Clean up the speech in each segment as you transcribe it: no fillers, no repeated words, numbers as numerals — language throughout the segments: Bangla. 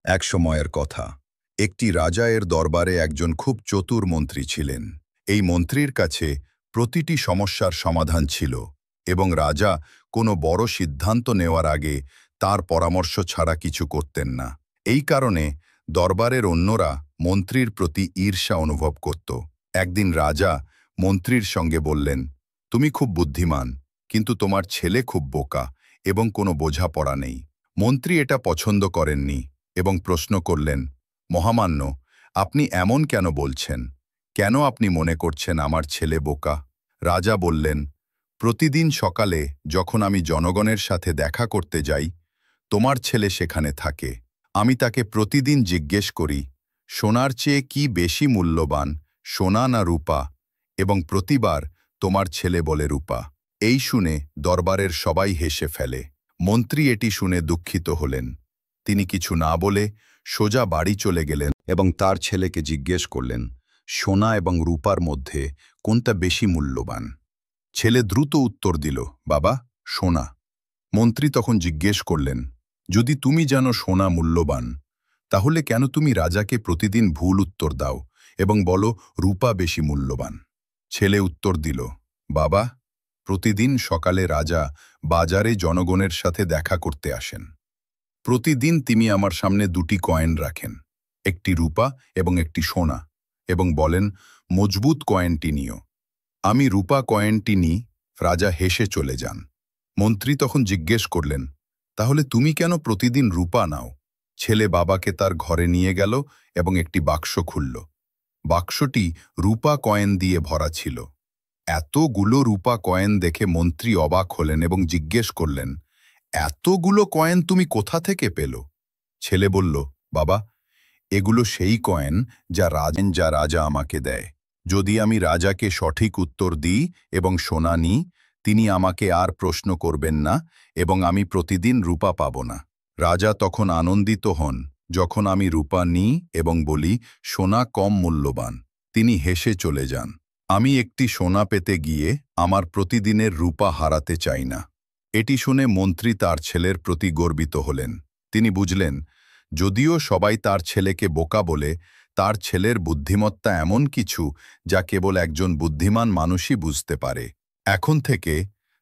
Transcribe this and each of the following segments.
এক সময়ের কথা, একটি রাজা দরবারে একজন খুব চতুর মন্ত্রী ছিলেন। এই মন্ত্রীর কাছে প্রতিটি সমস্যার সমাধান ছিল এবং রাজা কোনো বড় সিদ্ধান্ত নেওয়ার আগে তার পরামর্শ ছাড়া কিছু করতেন না। এই কারণে দরবারের অন্যরা মন্ত্রীর প্রতি ঈর্ষা অনুভব করত। একদিন রাজা মন্ত্রীর সঙ্গে বললেন, তুমি খুব বুদ্ধিমান, কিন্তু তোমার ছেলে খুব বোকা এবং কোনো বোঝাপড়া নেই। মন্ত্রী এটা পছন্দ করেননি এবং প্রশ্ন করলেন, মহামান্য, আপনি এমন কেন বলছেন? কেন আপনি মনে করছেন আমার ছেলে বোকা? রাজা বললেন, প্রতিদিন সকালে যখন আমি জনগণের সাথে দেখা করতে যাই, তোমার ছেলে সেখানে থাকে। আমি তাকে প্রতিদিন জিজ্ঞেস করি, সোনার চেয়ে কি বেশি মূল্যবান, সোনা না রূপা? এবং প্রতিবার তোমার ছেলে বলে রূপা। এই শুনে দরবারের সবাই হেসে ফেলে। মন্ত্রী এটি শুনে দুঃখিত হলেন। তিনি কিছু না বলে সোজা বাড়ি চলে গেলেন এবং তার ছেলেকে জিজ্ঞেস করলেন, সোনা এবং রূপার মধ্যে কোনটা বেশি মূল্যবান? ছেলে দ্রুত উত্তর দিল, বাবা, সোনা। মন্ত্রী তখন জিজ্ঞেস করলেন, যদি তুমি জানো সোনা মূল্যবান, তাহলে কেন তুমি রাজাকে প্রতিদিন ভুল উত্তর দাও এবং বলো রূপা বেশি মূল্যবান? ছেলে উত্তর দিল, বাবা, প্রতিদিন সকালে রাজা বাজারে জনগণের সাথে দেখা করতে আসেন। প্রতিদিন তিনি আমার সামনে দুটি কয়েন রাখেন, একটি রূপা এবং একটি সোনা, এবং বলেন, মজবুত কয়েনটি নিও। আমি রূপা কয়েনটি নিই। রাজা হেসে চলে যান। মন্ত্রী তখন জিজ্ঞেস করলেন, তাহলে তুমি কেন প্রতিদিন রূপা নাও? ছেলে বাবাকে তার ঘরে নিয়ে গেল এবং একটি বাক্স খুলল। বাক্সটি রূপা কয়েন দিয়ে ভরা ছিল। এতগুলো রূপা কয়েন দেখে মন্ত্রী অবাক হলেন এবং জিজ্ঞেস করলেন, এতগুলো কয়েন তুমি কোথা থেকে পেল? ছেলে বলল, বাবা, এগুলো সেই কয়েন যা রাজা আমাকে দেয়। যদি আমি রাজাকে সঠিক উত্তর দিই এবং সোনা নিই, তিনি আমাকে আর প্রশ্ন করবেন না এবং আমি প্রতিদিন রূপা পাব না। রাজা তখন আনন্দিত হন যখন আমি রূপা নিই এবং বলি সোনা কম মূল্যবান। তিনি হেসে চলে যান। আমি একটি সোনা পেতে গিয়ে আমার প্রতিদিনের রূপা হারাতে চাই না। এটি শুনে মন্ত্রী তার ছেলের প্রতি গর্বিত হলেন। তিনি বুঝলেন, যদিও সবাই তার ছেলেকে বোকা বলে, তার ছেলের বুদ্ধিমত্তা এমন কিছু যা কেবল একজন বুদ্ধিমান মানুষই বুঝতে পারে। এখন থেকে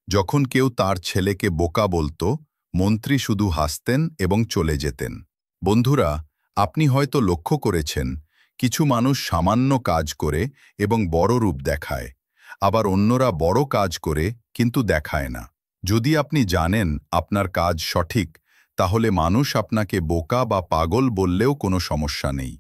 যখন কেউ তার ছেলেকে বোকা বলতো, মন্ত্রী শুধু হাসতেন এবং চলে যেতেন। বন্ধুরা, আপনি হয়তো লক্ষ্য করেছেন, কিছু মানুষ সামান্য কাজ করে এবং বড় রূপ দেখায়, আবার অন্যরা বড় কাজ করে কিন্তু দেখায় না। যদি আপনি জানেন আপনার কাজ সঠিক, তাহলে মানুষ আপনাকে বোকা বা পাগল বললেও কোনো সমস্যা নেই।